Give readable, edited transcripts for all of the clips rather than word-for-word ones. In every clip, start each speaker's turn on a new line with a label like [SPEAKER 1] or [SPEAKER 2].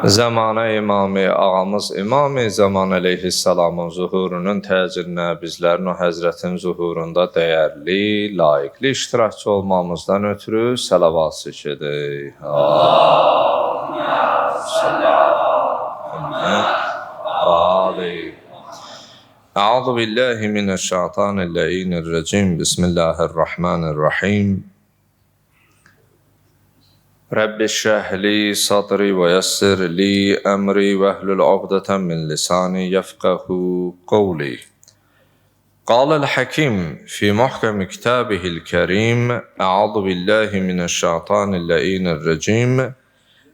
[SPEAKER 1] Zamana imamı, ağamız İmam-ı Zaman aleyhisselamın zuhurunun təcrinə bizlərin o həzrətin zuhurunda dəyərli, layiqli iştirakçı olmamızdan ötürü səlavat çəkək. Əuzu billahi mineşşeytanirracim. Bismillahirrahmanirrahim. Rabbi şrah li sadri ve yassir li emri ve hlul uqdeten min lisani yefqahu qawli. قال الحكيم في محكم كتابه الكريم أعوذ بالله من الشيطان اللعين الرجيم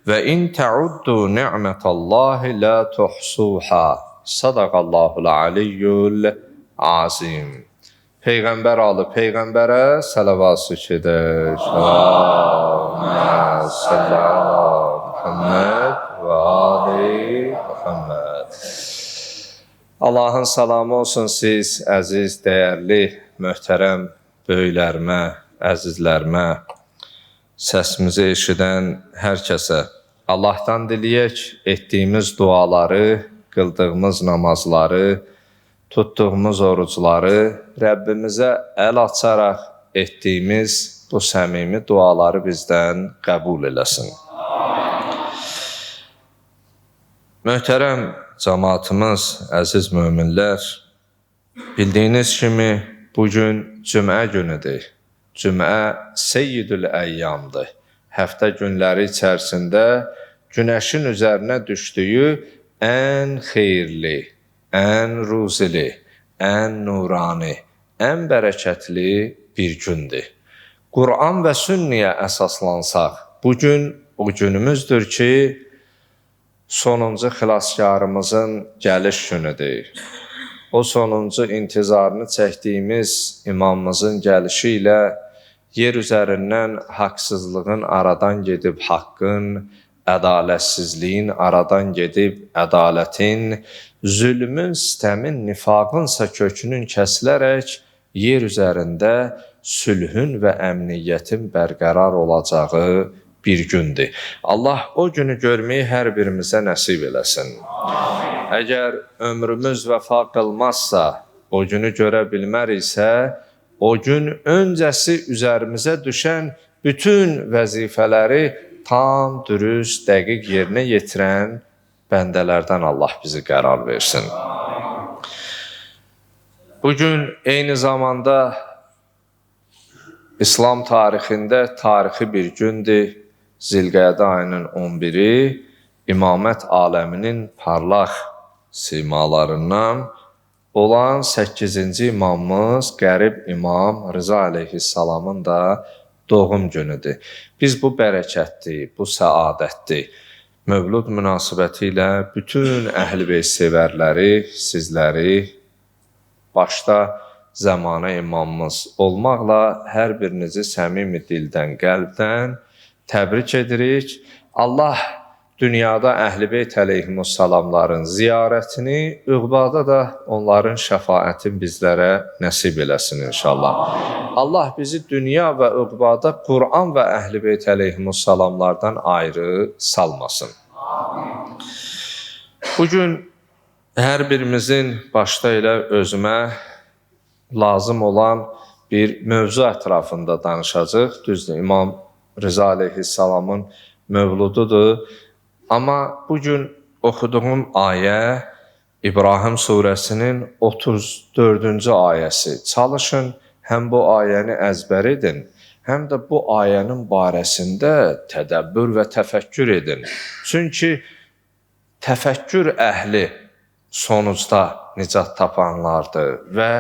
[SPEAKER 1] وإن تعدوا نعمة الله لا تحصوها صدق الله العلي العظيم. Peyğəmbər alı Peyğəmbərə salavat edək. Allahümme salli ala Muhammed ve ali Muhammed. Allahın salamı olsun siz, əziz, dəyərli, möhtərəm böyüklərimə, əzizlərimə, səsimizi eşidən hər kəsə. Allahdan diləyək, etdiyimiz duaları, qıldığımız namazları, tutduğumuz orucları, Rəbbimizə əl açaraq etdiyimiz bu səmimi duaları bizdən qəbul eləsin. Möhtərəm cəmaatımız, əziz möminlər, bildiyiniz kimi bugün cümə günüdür. Cümə seyyidül əyyamdır. Həftə günləri içərisində günəşin üzərinə düşdüyü ən xeyirli, ən ruzili, ən nurani, ən bərəkətli bir gündür. Quran və sünniyə əsaslansaq, bugün o günümüzdür ki, sonuncu xilaskarımızın gəliş günüdür. O sonuncu intizarını çəkdiyimiz imamımızın gəlişi ilə yer üzərindən haqsızlığın aradan gedib haqqın, ədalətsizliyin aradan gedib ədalətin, zülmün, sistəmin, nifaqınsa kökünün kəsilərək yer üzərində sülhün və əmniyyətin bərqərar olacağı bir gündür. Allah o günü görməyi hər birimizə nəsib eləsin. Əgər ömrümüz vəfa qılmazsa, o günü görə bilməriksə, o gün öncəsi üzərimizə düşən bütün vəzifələri tam, dürüst, dəqiq yerinə yetirən bəndələrdən Allah bizi qərar versin. Bugün eyni zamanda İslam tarixində tarixi bir gündür. Zilqədə ayının 11-i İmamət aləminin parlaq simalarından olan 8-ci imamımız Qərib İmam Rıza aleyhissalamın da doğum günüdür. Biz bu bərəkətli, bu səadətli Mövlud münasibəti ilə bütün Əhl-i Beyt sevərləri, sizləri, başda Zəmanə imamımız olmaqla hər birinizi səmimi dildən, qəlbdən təbrik edirik. Allah dünyada Əhl-i Beyt əleyhimussalamların ziyarətini, üqbada da onların şəfaətin bizlərə nəsib eləsin inşallah. Allah bizi dünya və üqbada Quran və Əhl-i Beyt əleyhimussalamlardan ayrı salmasın. Bugün hər birimizin başda elə özümə lazım olan bir mövzu ətrafında danışacaq. Düzdür, İmam Rıza aleyhissalamın mövlududur. Amma bugün oxuduğum ayə İbrahim surəsinin 34-cü ayəsi. Çalışın, həm bu ayəni əzbər edin, həm də bu ayənin barəsində tədəbbür və təfəkkür edin. Çünki təfəkkür əhli sonucda nicat tapanlardır və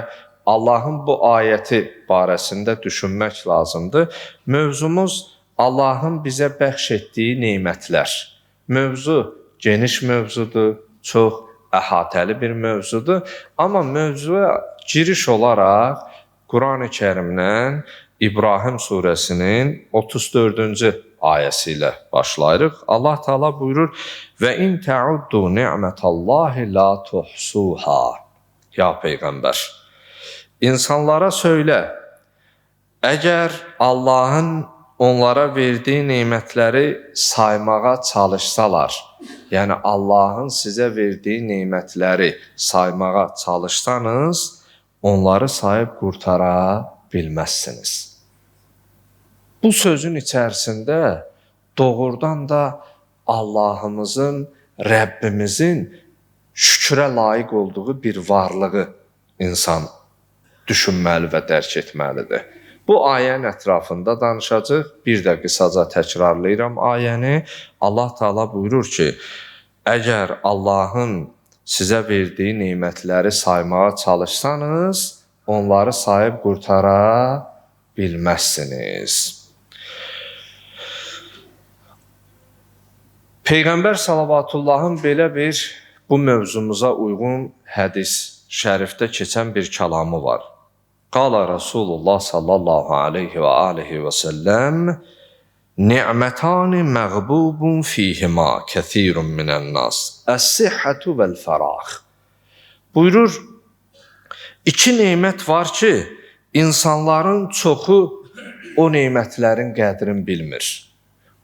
[SPEAKER 1] Allahın bu ayəti barəsində düşünmək lazımdır. Mövzumuz Allahın bizə bəxş etdiyi neymətlər. Mövzu geniş mövzudur, çox əhatəli bir mövzudur. Amma mövzuya giriş olaraq Quran-ı Kərimdən İbrahim surəsinin 34-cü ayəsi ilə başlayırıq. Allah Teala buyurur: "Və in ta'uddu ni'metallahi la tuhsuha." Ya Peyğəmbər, İnsanlara söylə, əgər Allahın onlara verdiyi nemətləri saymağa çalışsalar, yəni Allahın sizə verdiyi nemətləri saymağa çalışsanız, onları sayıb qurtara bilməzsiniz. Bu sözün içərisində doğrudan da Allahımızın, Rəbbimizin şükrə layiq olduğu bir varlığı insan düşünməli və dərk etməlidir. Bu ayənin ətrafında danışacaq. Bir də qısaca təkrarlayıram ayəni. Allah Taala buyurur ki, əgər Allahın sizə verdiyi nemətləri saymağa çalışsanız, onları sayıb qurtara bilməzsiniz. Peyğəmbər sallavatullahın belə bir bu mövzumuza uyğun hədis şərifdə keçən bir kəlamı var. Qala Rasulullah sallallahu aleyhi və alihi və səlləm Ni'mətani məğbubun fihima kəthirun minən-nas əs-sihhatu vəl-fərah. Buyurur, iki nemət var ki, insanların çoxu o nemətlərin qədrini bilmir.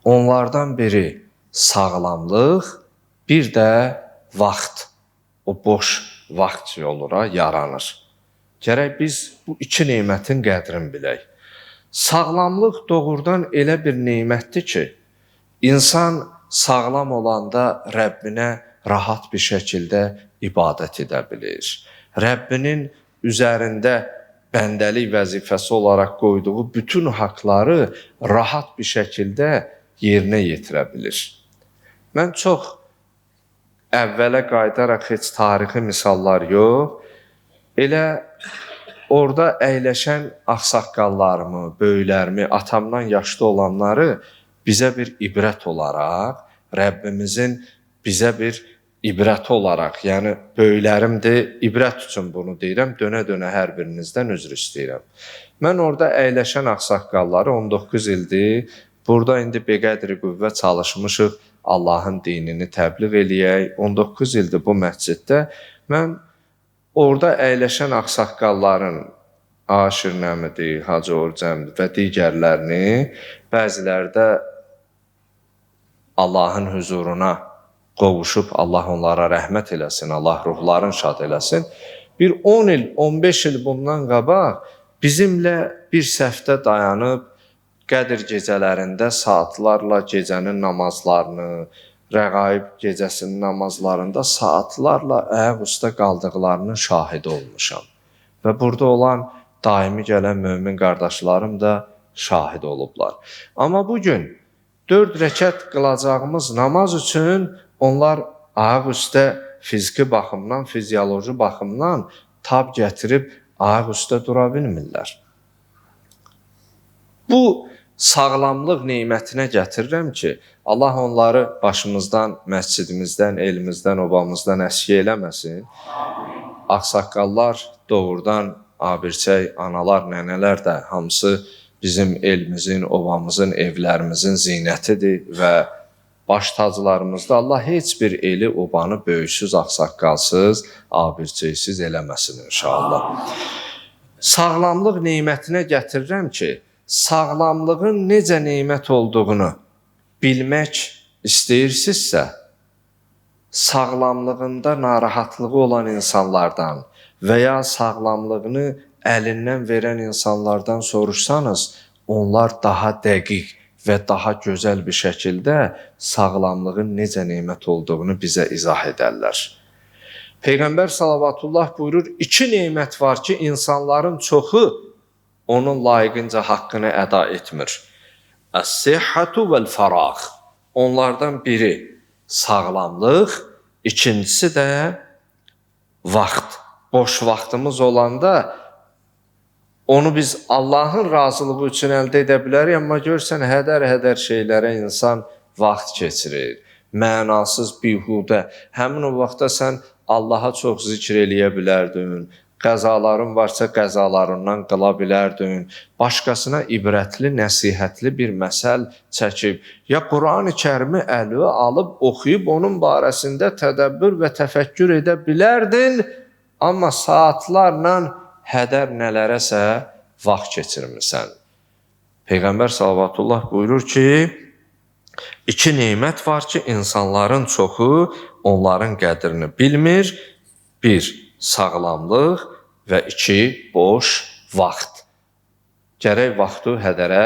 [SPEAKER 1] Onlardan biri sağlamlıq, bir də vaxt, o boş vaxt yolura yaranır. Gərək biz bu iki nemətin qədrini bilək. Sağlamlıq doğrudan elə bir nemətdir ki, insan sağlam olanda Rəbbinə rahat bir şəkildə ibadət edə bilir. Rəbbinin üzərində bəndəlik vəzifəsi olaraq qoyduğu bütün haqları rahat bir şəkildə yerinə yetirə bilir. Mən çox əvvələ qayıdaraq heç tarixi misallar yox, elə orada əyləşən ağsaqqallarımı, böyüklərimi, atamdan yaşlı olanları bizə bir ibrət olaraq, Rəbbimizin bizə bir ibrəti olaraq, yəni böyüklərimdir, ibrət üçün bunu deyirəm, dönə-dönə hər birinizdən üzr istəyirəm. Mən orada əyləşən ağsaqqalları 19 ildir, burada indi beqədri qüvvə çalışmışıq, Allahın dinini təbliğ eləyək, 19 ildir bu məsciddə. Mən orada əyləşən ağsaqqalların Aşir Nəmidir, Hacı Orcəmdir və digərlərini bəziləri də Allahın huzuruna qovuşub, Allah onlara rəhmət eləsin, Allah ruhlarını şad eləsin. Bir 10 il, 15 il bundan qabaq bizimlə bir səhvdə dayanıb, Qədir gecələrində saatlarla gecənin namazlarını, Rəqaib gecəsinin namazlarında saatlarla ayaq üstə qaldıqlarının şahidi olmuşam. Və burada olan daimi gələn mömin qardaşlarım da şahid olublar. Amma bugün 4 rəkət qılacağımız namaz üçün onlar ayaq üstə fiziki baxımdan, fizioloji baxımdan tab gətirib ayaq üstə dura bilmirlər. Bu sağlamlıq nemətinə gətirirəm ki, Allah onları başımızdan, məscidimizdən, elimizdən, obamızdan əski eləməsin. Ağsaqqallar doğrudan abirçək, analar, nənələr də hamısı bizim elimizin, obamızın, evlərimizin zinətidir və baş taclarımızda Allah heç bir eli, obanı böyüksüz, ağsaqqalsız, abirçəksiz eləməsin inşallah. Sağlamlıq nemətinə gətirirəm ki, sağlamlığın necə nemət olduğunu bilmək istəyirsinizsə, sağlamlığında narahatlığı olan insanlardan və ya sağlamlığını əlindən verən insanlardan soruşsanız, onlar daha dəqiq və daha gözəl bir şəkildə sağlamlığın necə nemət olduğunu bizə izah edərlər. Peyğəmbər sallallahu buyurur, iki nemət var ki, insanların çoxu onun layiqincə haqqını əda etmir. Əs-sihhatu vəl-fərah. Onlardan biri sağlamlıq, ikincisi də vaxt. Boş vaxtımız olanda onu biz Allahın razılığı üçün əldə edə bilərik, amma görsən hədər-hədər şeylərə insan vaxt keçirir. Mənasız, bihudə. Həmin o vaxtda sən Allaha çox zikr eləyə bilərdin. Qəzaların varsa qəzalarından qıla bilərdin, başqasına ibrətli, nəsihətli bir məsəl çəkib, ya Quran-ı Kərimi əli alıb, oxuyub, onun barəsində tədəbbür və təfəkkür edə bilərdin, amma saatlarla hədər nələrəsə vaxt keçirmirsən. Peyğəmbər sallallahu buyurur ki, iki nemət var ki, insanların çoxu onların qədrini bilmir. Bir, sağlamlıq və iki, boş vaxt. Gərək vaxtı hədərə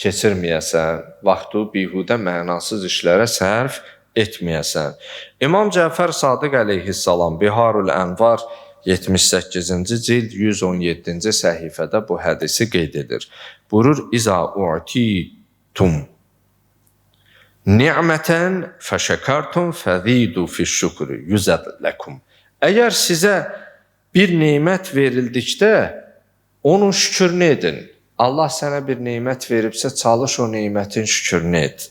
[SPEAKER 1] keçirməyəsən, vaxtı bihudə mənasız işlərə sərf etməyəsən. İmam Cəfər Sadiq əleyhissalam Biharul Ənvar 78-ci cild 117-ci səhifədə bu hədisi qeyd edir. Buyurur: İza u'titum ni'meten feşekartum fezidu fi'ş-şükri yuzad lekum. Əgər sizə bir nemət verildikdə onun şükrünü edin. Allah sənə bir nemət veribsə, çalış o nemətin şükrünü et.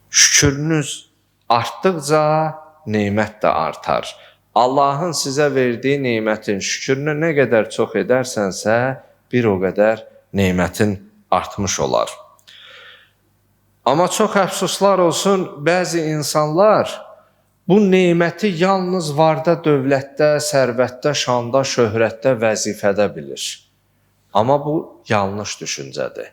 [SPEAKER 1] Şükrünüz artdıqca nemət də artar. Allahın sizə verdiyi nemətin şükrünü nə qədər çox edərsənsə, bir o qədər nemətin artmış olar. Amma çox əfsuslar olsun, bəzi insanlar bu neməti yalnız varda, dövlətdə, sərvətdə, şanda, şöhrətdə, vəzifədə bilir. Amma bu yanlış düşüncədir.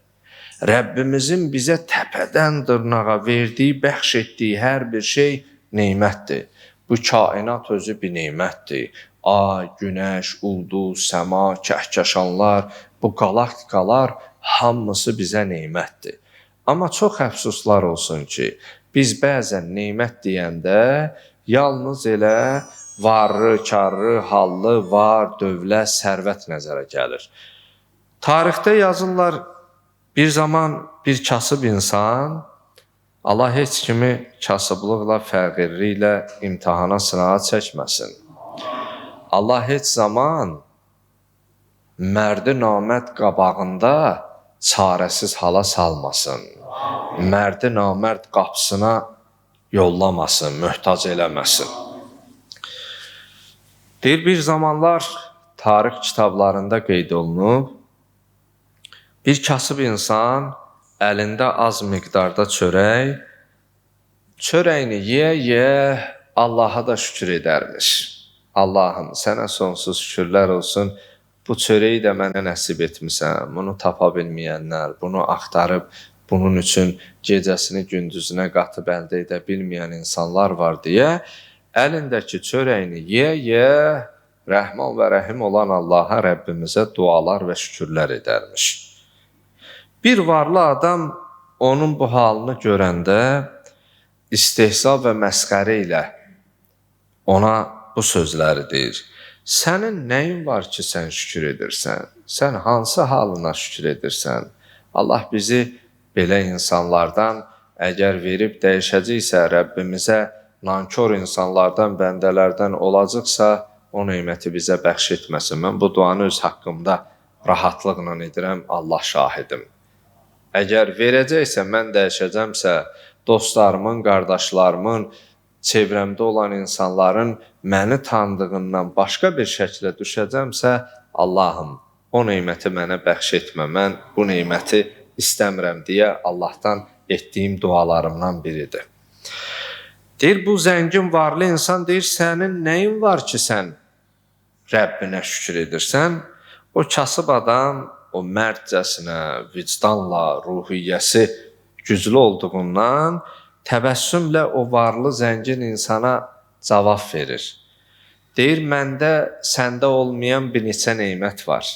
[SPEAKER 1] Rəbbimizin bizə təpədən dırnağa verdiyi, bəxş etdiyi hər bir şey nemətdir. Bu kainat özü bir nemətdir. Ay, günəş, ulduz, səma, kəhkəşanlar, bu qalaktikalar hamısı bizə nemətdir. Amma çox əfsuslar olsun ki, biz bəzən nemət deyəndə yalnız elə varlı, karlı, hallı, var, dövlət, sərvət nəzərə gəlir. Tarixdə yazırlar, bir zaman bir kasıb insan, Allah heç kimi kasıblıqla, fəqirliklə imtihana, sınağa çəkməsin. Allah heç zaman mərdi namərd qabağında çarəsiz hala salmasın. Mərdi namərd qapısına yollamasın, möhtac eləməsin. Deyir, bir zamanlar tarix kitablarında qeyd olunub, bir kasıb insan əlində az miqdarda çörəyini yeyə Allaha da şükür edərmiş. Allahım, sənə sonsuz şükürlər olsun, bu çörəyi də mənə nəsib etmisən, bunu tapa bilməyənlər, bunu axtarıb, bunun üçün gecəsini gündüzünə qatıb əldə edə bilməyən insanlar var deyə, əlindəki çörəyini yeyə Rəhman və Rəhim olan Allaha, Rəbbimizə dualar və şükürlər edərmiş. Bir varlı adam onun bu halını görəndə istehza və məsxərə ilə ona bu sözləri deyir. Sənin nəyin var ki, sən şükür edirsən? Sən hansı halına şükür edirsən? Allah bizi belə insanlardan əgər verib dəyişəcəksə, Rəbbimizə nankor insanlardan, bəndələrdən olacaqsa, o neməti bizə bəxş etməsin. Mən bu duanı öz haqqımda rahatlıqla edirəm, Allah şahidim. Əgər verəcəksə, mən dəyişəcəmsə, dostlarımın, qardaşlarımın, çevrəmdə olan insanların məni tanıdığından başqa bir şəklə düşəcəmsə, Allahım, o neməti mənə bəxş etmə, mən bu neməti istəmirəm deyə Allahdan etdiyim dualarımdan biridir. Deyir, bu zəngin varlı insan deyir, sənin nəyin var ki, sən Rəbbinə şükür edirsən? O kasıb adam, o mərdcəsinə, vicdanla, ruhiyyəsi güclü olduğundan təbəssümlə o varlı, zəngin insana cavab verir. Deyir, məndə, səndə olmayan bir neçə nemət var.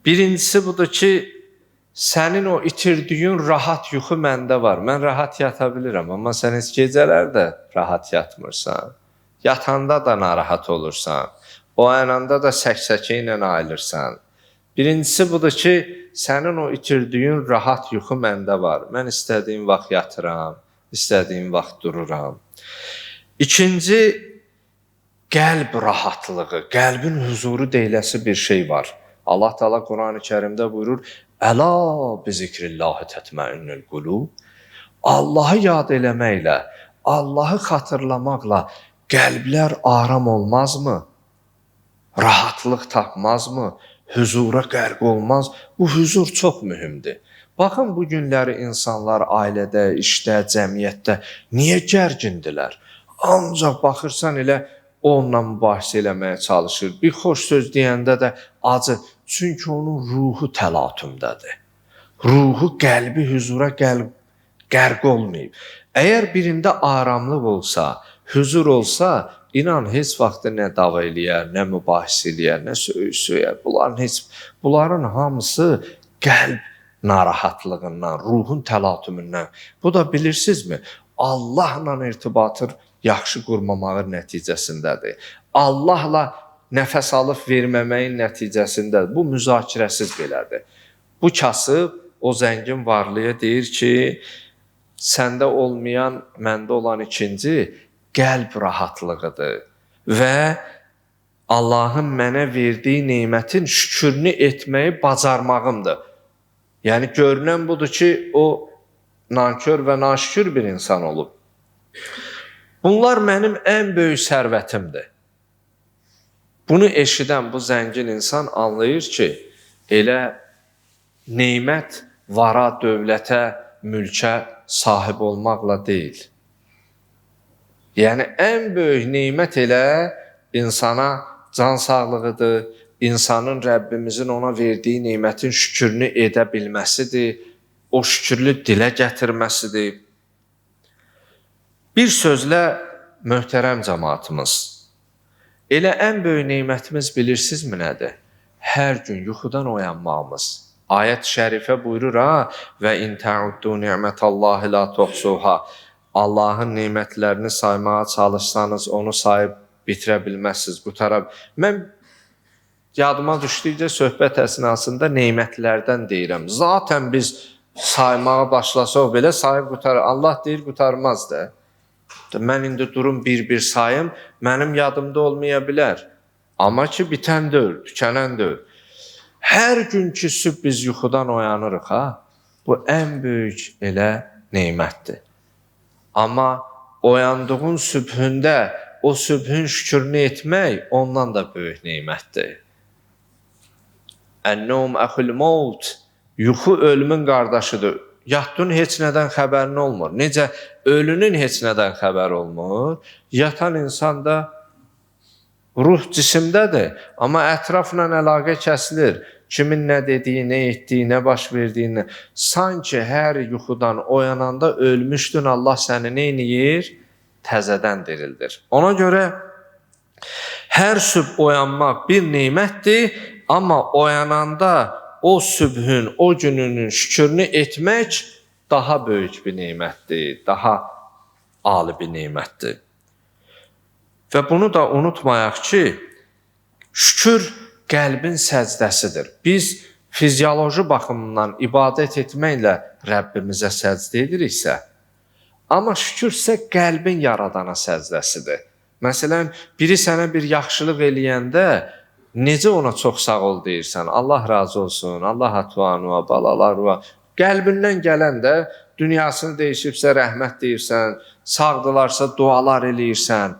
[SPEAKER 1] Birincisi budur ki, sənin o itirdiyin rahat yuxu məndə var. Mən rahat yata bilirəm, amma sən heç gecələr də rahat yatmırsan. Yatanda da narahat olursan. O ənanda da səksəkə ilə ayılırsan. Birincisi budur ki, sənin o itirdiyin rahat yuxu məndə var. Mən istədiyim vaxt yatıram, istədiyim vaxt dururam. İkinci, qəlb rahatlığı, qəlbin huzuru deyiləsi bir şey var. Allah Teala Quran-ı Kərimdə buyurur, Əla bi zikrillahi tətməinnül qulub. Allahı yad eləməklə, Allahı xatırlamaqla qəlblər aram olmazmı? Rahatlıq tapmazmı? Huzura qərq olmaz. Bu huzur çox mühümdür. Baxın, bu günləri insanlar ailədə, işdə, cəmiyyətdə niyə gərgindilər? Ancaq baxırsan elə onunla mübahisə eləməyə çalışır. Bir xoş söz deyəndə də acı. Çünki onun ruhu təlatümdədir. ruhu, qəlbi huzura qərq olmayıb. Əgər birində aramlıq olsa, huzur olsa, inan heç vaxt nə dava eləyər, nə mübahisə eləyər, nə söyür. Bunların hamısı qəlb narahatlığından, ruhun təlatümündən. Bu da bilirsinizmi? Allahla irtibatı yaxşı qurmamağın nəticəsindədir. Allahla nəfəs alıb verməməyin nəticəsindədir. Bu müzakirəsiz belədir. Bu kasıb o zəngin varlıya deyir ki, səndə olmayan, məndə olan ikinci qəlb rahatlığıdır və Allahın mənə verdiyi nemətin şükrünü etməyi bacarmağımdır. Yəni görünən budur ki, o nankör və naşükür bir insan olub. Bunlar mənim ən böyük sərvətimdir. Bunu eşidən bu zəngin insan anlayır ki, elə nemət vara, dövlətə, mülkə sahib olmaqla deyil. Yəni, ən böyük nemət elə insana can sağlığıdır, insanın Rəbbimizin ona verdiyi nemətin şükrünü edə bilməsidir, o şükrlü dilə gətirməsidir. Bir sözlə, möhtərəm cəmaatımız, elə ən böyük nemətimiz bilirsinizmi nədir? Hər gün yuxudan oyanmağımız. Ayət-i şərifə buyurur, və in təuddu ni'mətəllahi la tuhsuha. Allahın nemətlərini saymağa çalışsanız, onu sayıb bitirə bilməzsiniz, qutara. Mən yadıma düşdükcə söhbət əsnasında nemətlərdən deyirəm. Zaten biz saymağa başlasaq belə sayıb qutarır. Allah deyir, qutarmaz da. Mən indi durum bir-bir sayım, mənim yadımda olmaya bilər. Amma ki, bitən deyil, tükənən deyil. Hər gün ki, sübh biz yuxudan oyanırıq, bu ən böyük elə nemətdir. Amma oyandığın sübhündə o sübhün şükrünü etmək ondan da böyük nemətdir. Ən-num əxul maut, yuxu ölümün qardaşıdır. Yatdın heç nədən xəbərin olmur. Necə ölünün heç nədən xəbər olmur, yatan insan da ruh cisimdədir, amma ətrafla əlaqə kəsilir. Kimin nə dediyi, nə etdiyi, nə baş verdiyini. Sanki hər yuxudan oyananda ölmüşdün, Allah səni nə edir? Təzədən dirildir. Ona görə hər sübh oyanmaq bir nemətdir, amma oyananda o sübhün, o gününün şükrünü etmək daha böyük bir nemətdir, daha ali bir nemətdir. Və bunu da unutmayaq ki, şükür qəlbin səcdəsidir. Biz fizioloji baxımından ibadət etməklə Rəbbimizə səcdə ediriksə, amma şükür isə qəlbin yaradana səcdəsidir. Məsələn, biri sənə bir yaxşılıq eləyəndə necə ona çox sağ ol deyirsən, Allah razı olsun, Allah atvanua, balalar var. Qəlbindən gələn də dünyasını dəyişibsə rəhmət deyirsən, sağdılarsa dualar eləyirsən,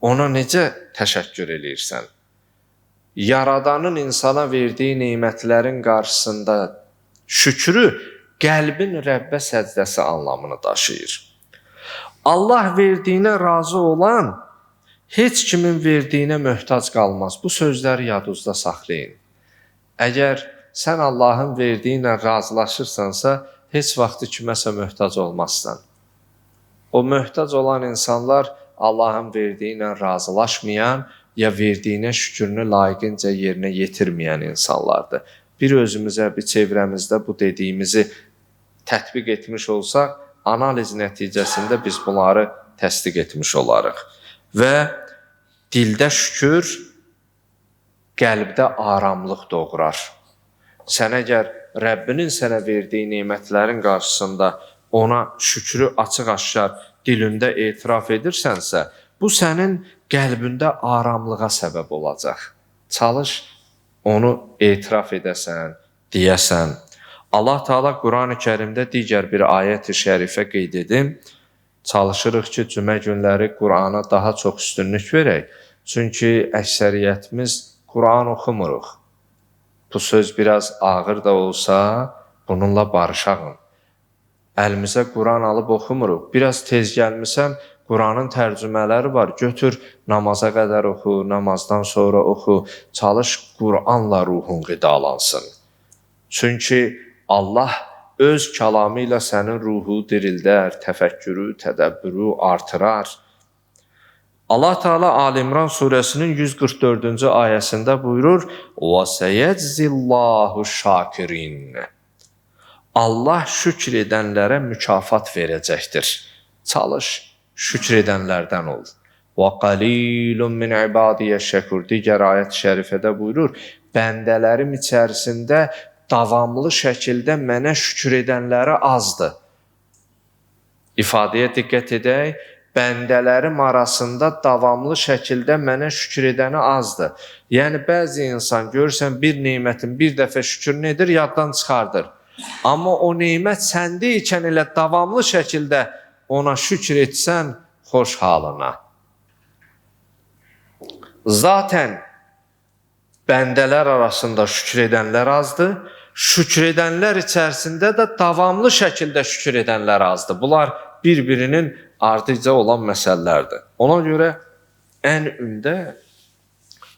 [SPEAKER 1] ona necə təşəkkür eləyirsən? Yaradanın insana verdiyi nemətlərin qarşısında şükrü qəlbin Rəbbə səcdəsi anlamını daşıyır. Allah verdiyinə razı olan heç kimin verdiyinə möhtac qalmaz. Bu sözləri yadınızda saxlayın. Əgər sən Allahın verdiyi ilə razılaşırsansa, heç vaxtı kiməsə möhtac olmazsan. O möhtac olan insanlar Allahın verdiyi ilə razılaşmayan, ya verdiyinə şükrünü layiqincə yerinə yetirməyən insanlardır. Bir özümüzə, bir çevrəmizdə bu dediyimizi tətbiq etmiş olsaq, analiz nəticəsində biz bunları təsdiq etmiş olarıq. Və dildə şükür, qəlbdə aramlıq doğurar. Sən əgər Rəbbinin sənə verdiyi nemətlərin qarşısında ona şükrü açıq-aşkar dilində etiraf edirsənsə, bu sənin qəlbində aramlığa səbəb olacaq. Çalış, onu etiraf edəsən, deyəsən. Allah Teala Quran-ı Kərimdə digər bir ayət-i şərifə qeyd edim. Çalışırıq ki, cümə günləri Qurana daha çox üstünlük verək. Çünki əksəriyyətimiz Quran oxumuruq. Bu söz biraz ağır da olsa, bununla barışağın. Əlimizə Quran alıb oxumuruq. Biraz tez gəlmisən, Quranın tərcümələri var. Götür, namaza qədər oxu, namazdan sonra oxu. Çalış, Quranla ruhun qidalansın. Çünki Allah öz kəlamı ilə sənin ruhu dirildər, təfəkkürü, tədəbbürü artırar. Allah Teala Ali İmran surəsinin 144-cü ayəsində buyurur: "Və seyeczillahu şakirin." Allah şükr edənlərə mükafat verəcəkdir. Çalış, şükr edənlərdən ol. Və qalilun min ibadiyyəş-şəkur. Digər ayət-i şərifədə buyurur: Bəndələrim içərisində davamlı şəkildə mənə şükür edənləri azdır. İfadəyə diqqət edək. Bəndələrim arasında davamlı şəkildə mənə şükür edəni azdır. Yəni, bəzi insan görürsən bir nemətin bir dəfə şükür edir, yaddan çıxardır. Amma o nemət səndə ikən elə davamlı şəkildə ona şükür etsən, xoş halına. Zaten bəndələr arasında şükür edənlər azdır, şükür edənlər içərisində də davamlı şəkildə şükür edənlər azdır. Bunlar bir-birinin ardıca olan məsələlərdir. Ona görə ən ümdə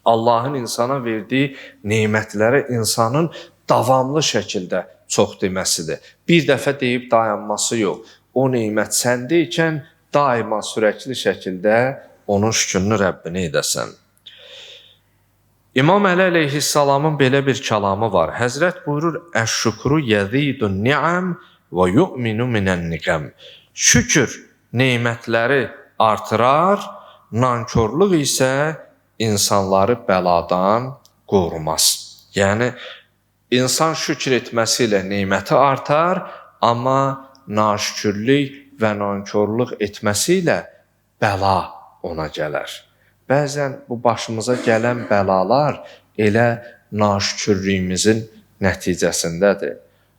[SPEAKER 1] Allahın insana verdiyi nemətlərə insanın davamlı şəkildə çox deməsidir. Bir dəfə deyib dayanması yox. O nemət səndə ikən daima sürəkli şəkildə onun şükrünü Rəbbinə edəsən. İmam Əli əleyhissalamın belə bir kəlamı var. Həzrət buyurur: "Əş-şükru yezidun ni'am və yu'minu minən-niqam." Şükür nemətləri artırar, nankörlük isə insanları bəladan qorumaz. Yəni, insan şükür etməsi ilə neməti artar, amma naşükürlük və nankörlük etməsi ilə bəla ona gələr. Bəzən bu başımıza gələn bəlalar elə naşükürlüyümüzün nəticəsindədir,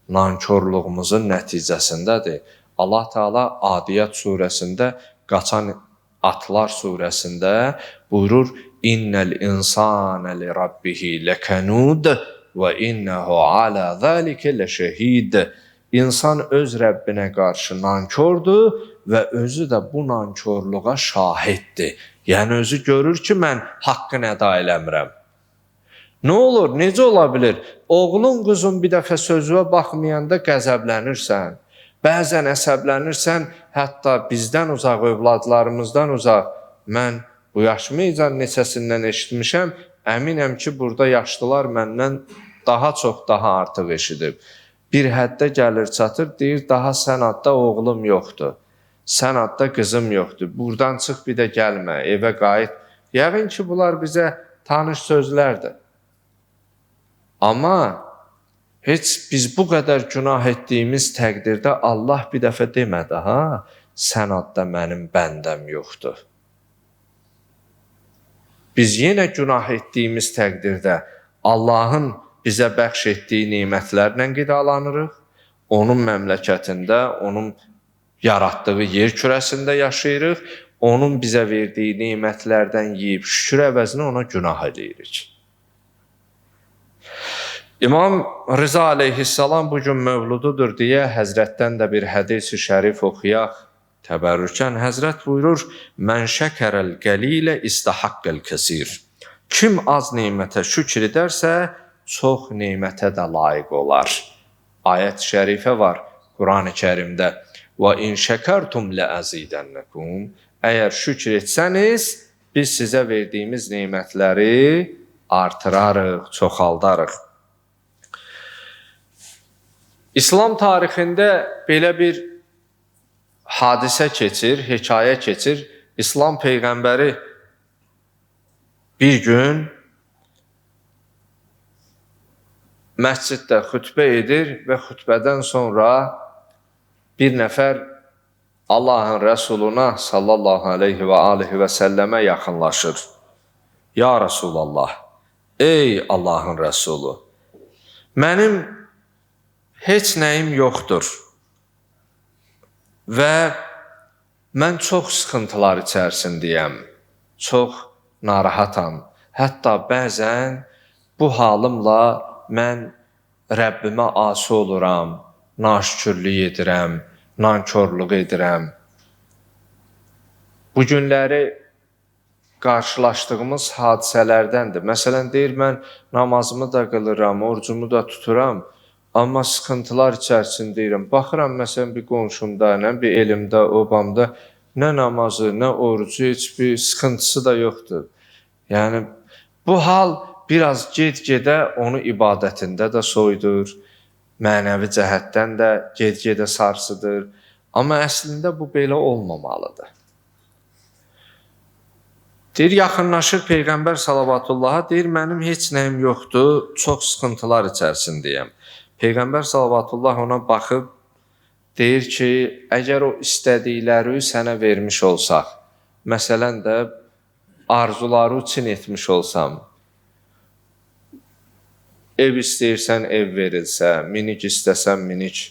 [SPEAKER 1] nankörlüğümüzün nəticəsindədir. Allah Teala Adiyyat surəsində, Qaçan Atlar surəsində buyurur: "İnnel insane li rabbihi lekanud və innehu ala zalika leşehid." İnsan öz Rəbbinə qarşı nankördür və özü də bu nankörlüğə şahiddir. Yəni özü görür ki, mən haqqını əda eləmirəm. Nə olur, necə ola bilir? Oğlun, qızın bir dəfə sözünə baxmayanda qəzəblənirsən. Bəzən əsəblənirsən, hətta bizdən uzaq, övladlarımızdan uzaq. Mən bu yaşımıcan neçəsindən eşitmişəm, əminəm ki, burada yaşlılar məndən daha çox, daha artıq eşidib. Bir həddə gəlir çatır, deyir, daha sən adda oğlum yoxdur, sən adda qızım yoxdur, buradan çıx bir də gəlmə, evə qayıt. Yəqin ki, bunlar bizə tanış sözlərdir. Amma heç biz bu qədər günah etdiyimiz təqdirdə Allah bir dəfə demədi, ha, sən adda mənim bəndəm yoxdur. Biz yenə günah etdiyimiz təqdirdə Allahın bizə bəxş etdiyi nemətlərlə qidalanırıq, onun məmləkətində, onun yaratdığı yer kürəsində yaşayırıq, onun bizə verdiyi nemətlərdən yeyib şükür əvəzinə ona günah edirik. İmam Rıza aleyhissalam bugün mövlududur deyə Həzrətdən də bir hədis-i şərif oxuyaq. Təbərrükən Həzrət buyurur: "Mən şəkərəl qəlilə istahaqqəl kəsir." Kim az nemətə şükür edərsə, çox nemətə də layiq olar. Ayət-i şərifə var Quran-ı Kərimdə: "Və in şəkertum la'azidənnakum." Əgər şükür etsəniz, biz sizə verdiyimiz nemətləri artırarıq, çoxaldarıq. İslam tarixində belə bir hadisə keçir, hekayə keçir. İslam Peyğəmbəri bir gün məsciddə xütbə edir və xütbədən sonra bir nəfər Allahın Rəsuluna sallallahu aleyhi və alihi və səlləmə yaxınlaşır. Ya Rasulallah, ey Allahın Rəsulu, mənim heç nəyim yoxdur və mən çox sıxıntılar içərisindəyəm, çox narahatam. Hətta bəzən bu halımla mən Rəbbimə asi oluram, naşükürlük edirəm, nankörlük edirəm. Bu günləri qarşılaşdığımız hadisələrdəndir. Məsələn, deyir, mən namazımı da qılıram, orucumu da tuturam, Amma sıxıntılar içərisindəyirəm. Baxıram, məsələn, bir qonşumda, bir elimdə, obamda nə namazı, nə orucu, heç bir sıxıntısı da yoxdur. Yəni, bu hal biraz ged-gedə onu ibadətində də soyudur, mənəvi cəhətdən də ged-gedə sarsıdır. Amma əslində bu belə olmamalıdır. Deyir, yaxınlaşır Peyğəmbər salavatıllaha, deyir, mənim heç nəyim yoxdur, çox sıxıntılar içərisindəyəm. Peyğəmbər sallallahu ona baxıb deyir ki, əgər o istədikləri sənə vermiş olsaq, məsələn də arzuları üçün etmiş olsam, ev istəyirsən ev verilsə, minik istəsən minik,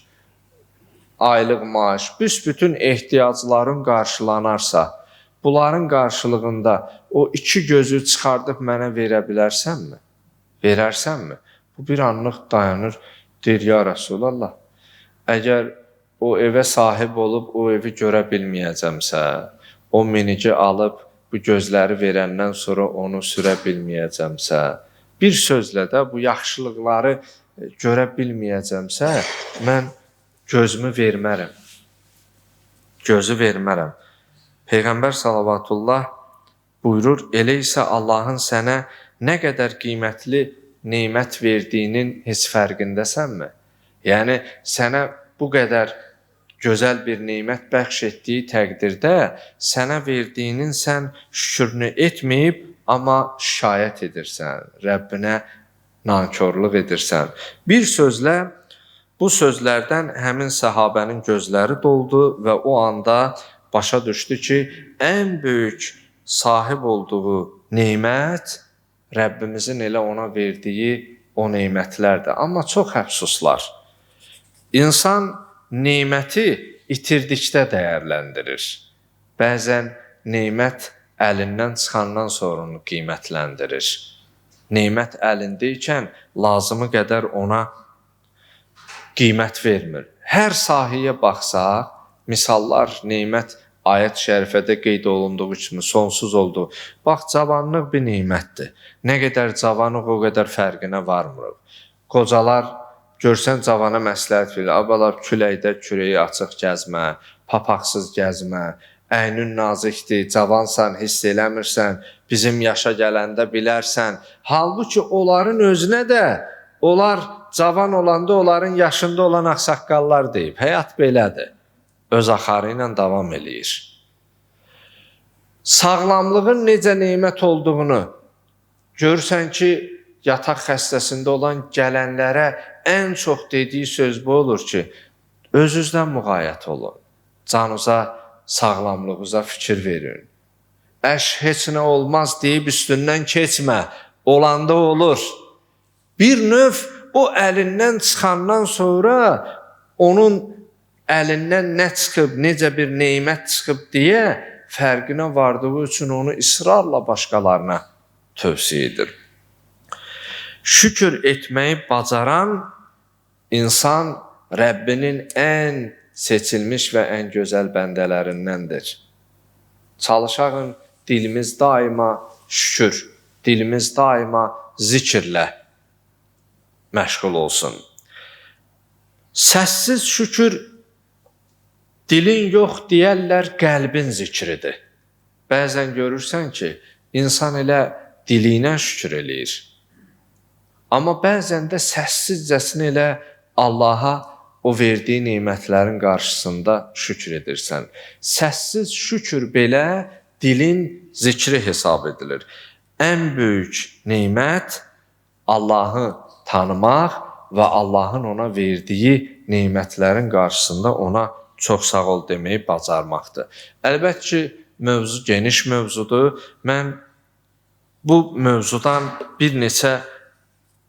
[SPEAKER 1] aylıq maaş, büsbütün ehtiyacların qarşılanarsa, bunların qarşılığında o iki gözü çıxardıb mənə verə bilərsənmi? Verərsənmi? Bu bir anlıq dayanır. Deyir, ya Rasulallah, əgər o evə sahib olub o evi görə bilməyəcəmsə, o minici alıb bu gözləri verəndən sonra onu sürə bilməyəcəmsə, bir sözlə də bu yaxşılıqları görə bilməyəcəmsə, mən gözümü vermərəm. Gözü vermərəm. Peyğəmbər salavatullah buyurur, elə isə Allahın sənə nə qədər qiymətli nemət verdiyinin heç fərqindəsənmi? Yəni, sənə bu qədər gözəl bir nemət bəxş etdiyi təqdirdə sənə verdiyinin sən şükrünü etməyib, amma şikayət edirsən, Rəbbinə nankorluq edirsən. Bir sözlə, bu sözlərdən həmin səhabənin gözləri doldu və o anda başa düşdü ki, ən böyük sahib olduğu nemət Rəbbimizin elə ona verdiyi o nemətlərdir. Amma çox əfsuslar. İnsan neməti itirdikdə dəyərləndirir. Bəzən nemət əlindən çıxandan sonra onu qiymətləndirir. Nemət əlindəykən lazımı qədər ona qiymət vermir. Hər sahəyə baxsaq, misallar, nemət ayət-i şərifədə qeyd olunduğu kimi sonsuz oldu. Bax, cavanlıq bir nemətdir. Nə qədər cavanlıq, o qədər fərqinə varmırıq. Qocalar, görsən cavana məsləhət verir. Abalar, küləkdə kürəyi açıq gəzmə, papaqsız gəzmə, əynin nazikdir, cavansan, hiss eləmirsən, bizim yaşa gələndə bilərsən. Halbuki onların özünə də, onlar cavan olanda onların yaşında olan ağsaqqallar deyib. Həyat belədir. Öz axarı ilə davam eləyir. Sağlamlığın necə nemət olduğunu görürsən ki, yataq xəstəsində olan gələnlərə ən çox dediyi söz bu olur ki, özünüzdən müğayət olun, canınıza, sağlamlığınıza fikir verin. Heç nə olmaz deyib üstündən keçmə, olanda olur. Bir növ o əlindən çıxandan sonra onun əlindən nə çıxıb, necə bir nemət çıxıb deyə fərqinə vardığı üçün onu israrla başqalarına tövsiyə edir. Şükür etməyi bacaran insan Rəbbinin ən seçilmiş və ən gözəl bəndələrindəndir. Çalışağın dilimiz daima şükür, dilimiz daima zikirlə məşğul olsun. Səssiz şükür dilin yox deyərlər, qəlbin zikridir. Bəzən görürsən ki, insan elə diliylə şükür eləyir. Amma bəzən də səssizcəsinə elə Allaha o verdiyi nemətlərin qarşısında şükür edirsən. Səssiz şükür belə dilin zikri hesab edilir. Ən böyük nemət Allahı tanımaq və Allahın ona verdiyi nemətlərin qarşısında ona çox sağ ol deməyi bacarmaqdır. Əlbəttə ki, mövzu geniş mövzudur. Mən bu mövzudan bir neçə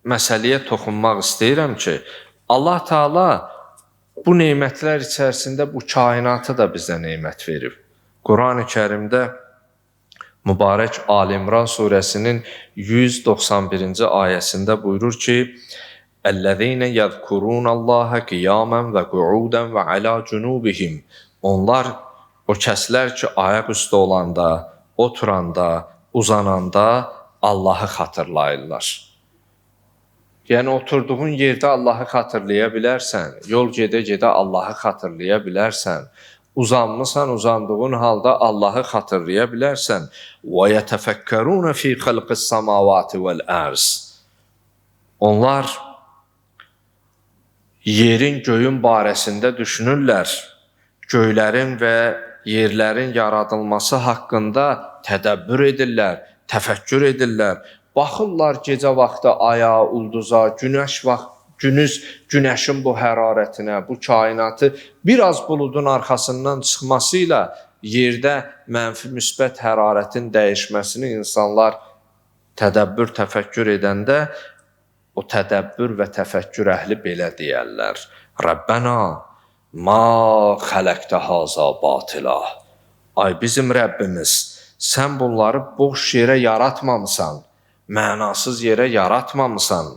[SPEAKER 1] məsələyə toxunmaq istəyirəm ki, Allah Taala bu nemətlər içərisində bu kainatı da bizə nemət verib. Quran-ı Kərimdə mübarək Ali-İmran surəsinin 191-ci ayəsində buyurur ki, "Əllezîne yezkurûnallâhe qiyâmen və qu'ûden və alâ cunûbihim." Onlar o kəslər ki, ayaq üstə olanda, oturanda, uzananda Allahı xatırlayırlar. Yəni oturduğun yerdə Allahı xatırlaya bilərsən, yol gedə-gedə Allahı xatırlaya bilərsən, uzanmısan, uzandığın halda Allahı xatırlaya bilərsən. Və yetefekkerun fi xalqis semawati vel arz. Onlar yerin, göyün barəsində düşünürlər. Göylərin və yerlərin yaradılması haqqında tədəbbür edirlər, təfəkkür edirlər. Baxırlar gecə vaxtı aya, ulduza, günəşin bu hərarətinə, bu kainatı biraz buludun arxasından çıxmasıyla yerdə mənfi müsbət hərarətin dəyişməsini insanlar tədəbbür, təfəkkür edəndə o tədəbbür və təfəkkür əhli belə deyərlər. Rəbbənə ma xələqtə haza batila. Ay bizim Rəbbimiz, sən bunları boş yerə yaratmamısan, mənasız yerə yaratmamısan.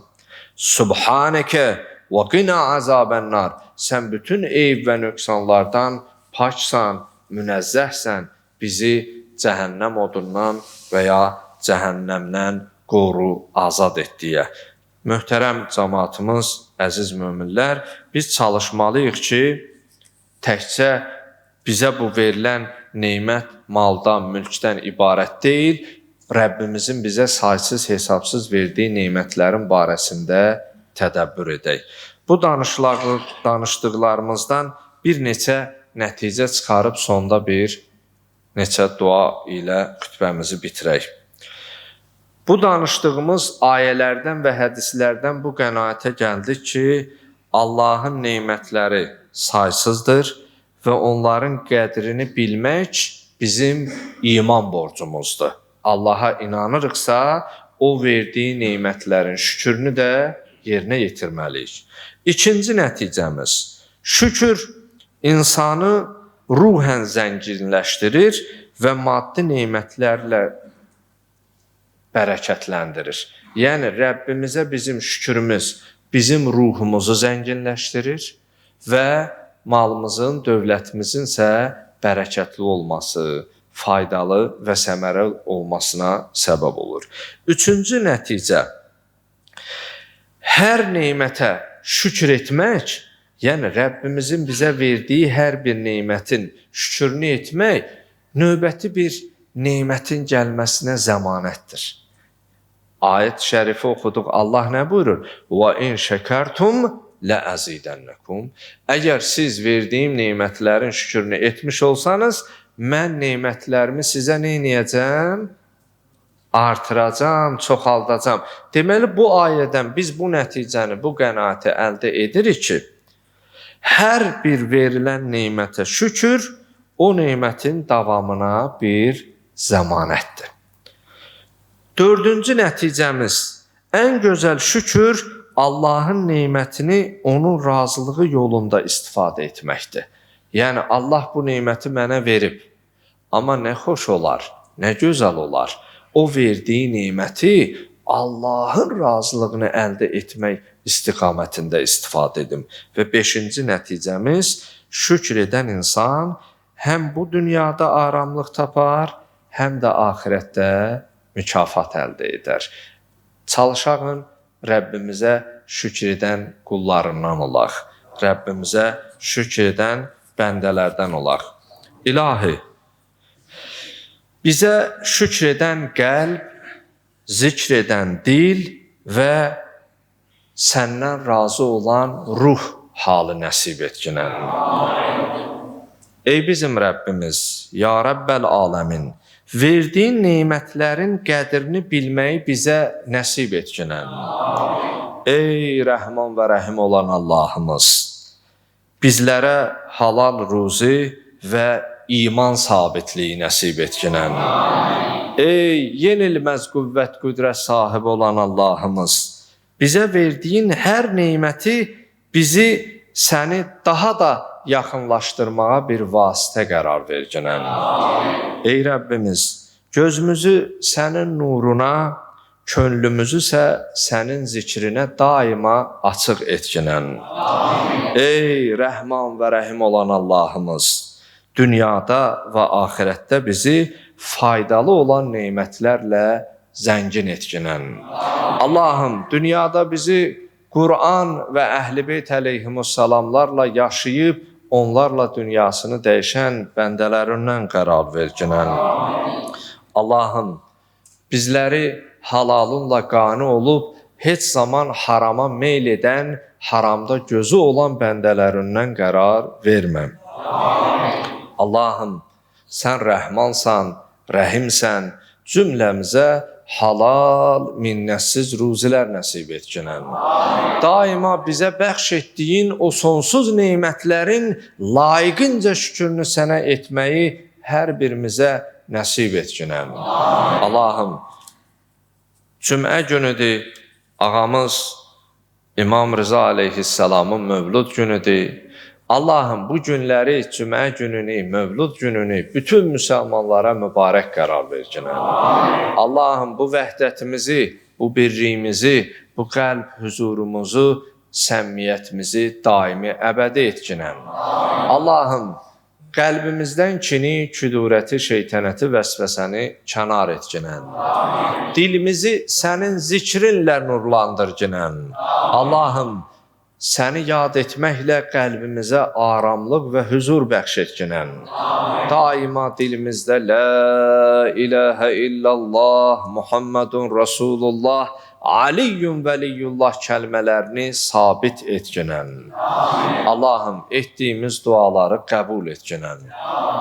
[SPEAKER 1] Subhanəkə və qina azabənnar. Sən bütün eyb və nöqsanlardan paksan, münezzəhsən, bizi cəhənnəm odundan və ya cəhənnəmdən qoru, azad et deyə. Möhtərəm cəmaatımız, əziz möminlər, biz çalışmalıyıq ki, təkcə bizə bu verilən neymət maldan, mülkdən ibarət deyil, Rəbbimizin bizə saysız, hesabsız verdiyi neymətlərin barəsində tədəbbür edək. Bu danışdıqlarımızdan bir neçə nəticə çıxarıb sonda bir neçə dua ilə xütbəmizi bitirək. Bu danışdığımız ayələrdən və hədislərdən bu qənaətə gəldik ki, Allahın neymətləri saysızdır və onların qədrini bilmək bizim iman borcumuzdur. Allaha inanırıqsa, o verdiyi neymətlərin şükrünü də yerinə yetirməliyik. İkinci nəticəmiz, şükür insanı ruhən zənginləşdirir və maddi neymətlərlə bərəkətləndirir. Yəni, Rəbbimizə bizim şükrümüz bizim ruhumuzu zənginləşdirir və malımızın, dövlətimizin isə bərəkətli olması, faydalı və səmərəli olmasına səbəb olur. Üçüncü nəticə, hər neymətə şükür etmək, yəni Rəbbimizin bizə verdiyi hər bir neymətin şükrünü etmək, növbəti bir neymətin gəlməsinə zəmanətdir. Ayət-i şərifi oxuduq, Allah nə buyurur? وَاِنْ شَكَرْتُمْ لَأَزِيدَنَّكُمْ. Əgər siz verdiyim neymətlərin şükrünü etmiş olsanız, mən neymətlərimi sizə nə edəcəm? Artıracam, çoxaldacam. Deməli, bu ayədən biz bu nəticəni, bu qənaəti əldə edirik ki, hər bir verilən neymətə şükür, o neymətin davamına bir zəmanətdir. Dördüncü nəticəmiz, ən gözəl şükür Allahın neymətini onun razılığı yolunda istifadə etməkdir. Yəni, Allah bu neyməti mənə verib. Amma nə xoş olar, nə gözəl olar. O verdiyi neyməti Allahın razılığını əldə etmək istiqamətində istifadə edim. Və beşinci nəticəmiz, şükür edən insan həm bu dünyada aramlıq tapar, həm də axirətdə mükafat əldə edər. Çalışağın Rəbbimizə şükür edən qullarından olaq. Rəbbimizə şükür edən bəndələrdən olaq. İlahi, bizə şükür edən qəlb, zikr edən dil və səndən razı olan ruh halı nəsib etkinən. Ey bizim Rəbbimiz, ya Rəbbəl aləmin, verdiyin neymətlərin qədrini bilməyi bizə nəsib etkinən. Ey rəhman və rəhim olan Allahımız, bizlərə halal ruzi və iman sabitliyi nəsib etkinən. Ey yenilməz qüvvət, qüdrət sahibi olan Allahımız, bizə verdiyin hər neyməti bizi səni daha da yaxınlaşdırmağa bir vasitə qərar verginən. Ey Rəbbimiz, gözümüzü sənin nuruna, könlümüzü isə sənin zikrinə daima açıq etginən. Ey rəhman və rəhim olan Allahımız, dünyada və axirətdə bizi faydalı olan neymətlərlə zəngin etginən. Allahım, dünyada bizi Qur'an və Əhl-i Beyt əleyhimussalamlarla yaşayıb, onlarla dünyasını dəyişən bəndələrindən qərar verginən. Allahım, bizləri halalınla qani olub, heç zaman harama meyl edən, haramda gözü olan bəndələrindən qərar verməm. Allahım, sən rəhmansan, rəhimsən, cümləmizə halal, minnətsiz ruzilər nəsib etginən. Daima bizə bəxş etdiyin o sonsuz neymətlərin layiqincə şükürünü sənə etməyi hər birimizə nəsib etginən. Allahım, cümə günüdür, ağamız İmam Rıza aleyhisselamın mövlud günüdür. Allahım, bu günləri, cümə gününü, mövlud gününü bütün müsəlmanlara mübarək qərar verginən. Allahım, bu vəhdətimizi, bu birliyimizi, bu qəlb huzurumuzu, səmmiyyətimizi daimi əbədi etginən. Allahım, qəlbimizdən kini, küdurəti, şeytənəti, vəsvəsəni kənar etginən. Dilimizi sənin zikrinlə nurlandırginən. Allahım, səni yad etməklə qəlbimizə aramlıq və huzur bəxş etginən. Daima dilimizdə La ilahə illallah, Muhammedun Rasulullah, Aliyyun vəliyullah kəlmələrini sabit etginən. Allahım, etdiyimiz duaları qəbul etginən.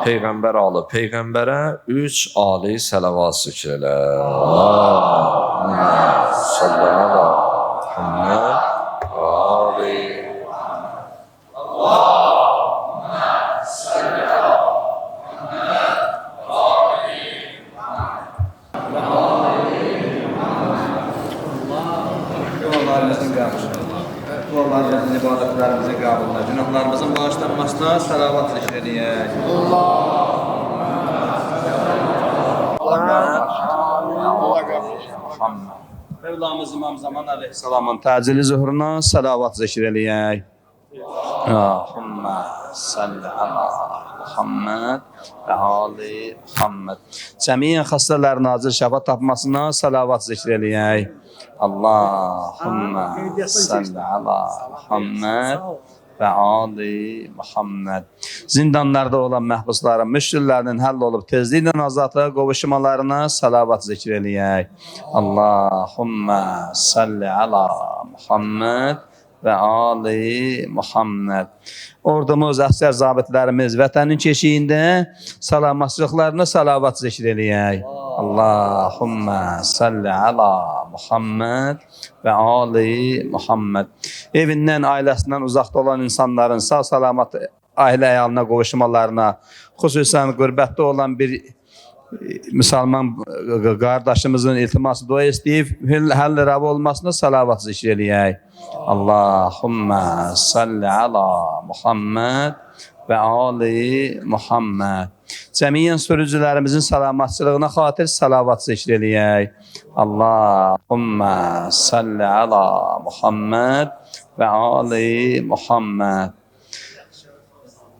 [SPEAKER 1] Peyğəmbər alı Peyğəmbərə 3 ali sələvat zikr elə. Allahümmə salli ala Muhammed.
[SPEAKER 2] Dualarımızın, ibadətlərimizin qəbuluna, günahlarımızın bağışlanmasına salavat zikr edək. Mevlamız İmam Zaman Aleyhisselamın təcili zuhuruna salavat zikr edək. Allahümmə salli ala Muhammed və ali Muhammed. Cəmiyyən xəstələrin acil şəfa tapmasına salavat zikr edək. Allahümmə salli ala Muhammed və ali Muhammed. Zindanlarda olan məhbusların, müşkillərinin həll olub tezliklə azadlığa qovuşmalarına salavat zikr edək. Allahümmə salli ala Muhammed və ali Muhammed. Ordumuz, əsgər zabitlərimiz vətənin keşiyində salamatçılıqlarına salavat zikr edək. Allahümmə salli ala Muhammed və ali Muhammed. Evindən, ailəsindən uzaqda olan insanların sağ salamat ailə əyalına qovuşmalarına, xüsusən qürbətdə olan bir müsəlman qardaşımızın iltiması dua istəyib, həll rəv olmasına salavat zikr edək. Allahümmə salli ala Muhammed və ali Muhammed. Cəmiyyən sürücülərimizin salamatçılığına xatir salavat zikr edək. Allahümmə salli ala Muhammed və ali Muhammed.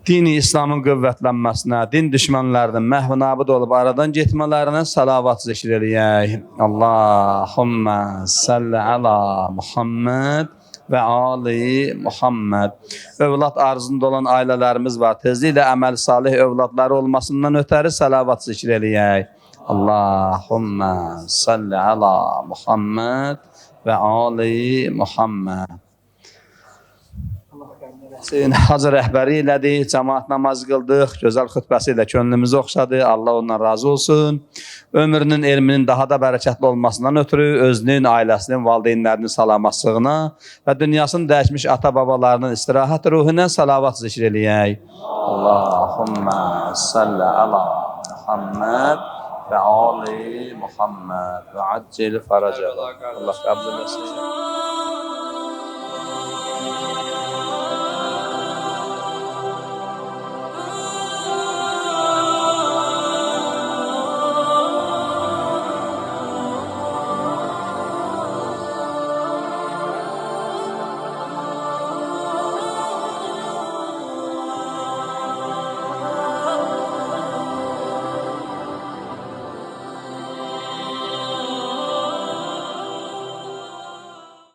[SPEAKER 2] Dini İslamın qüvvətlənməsinə, din düşmənlərinin məhv nabud olub aradan getmələrinə salavat zikr edək. Allahümmə salli ala Muhammed və ali Muhammed. Övlad arzında olan ailələrimiz var. Tezliklə əməl salih övladları olmasından ötəri salavat zikr edək. Allahümmə salli ala Muhammed və ali Muhammed. Hacı rəhbəri elədik, cəmaat namaz qıldıq, gözəl xütbəsi ilə könlümüzü oxşadı, Allah ondan razı olsun. Ömrünün, elminin daha da bərəkətli olmasından ötürü özünün, ailəsinin, valideynlərinin salamatçılığına və dünyasını dəyişmiş ata-babalarının istirahət ruhundan salavat zikr eləyək. Allahümmə salli ala Muhammed və ali Muhammed və accil faracə. Allah qəbul eləsin.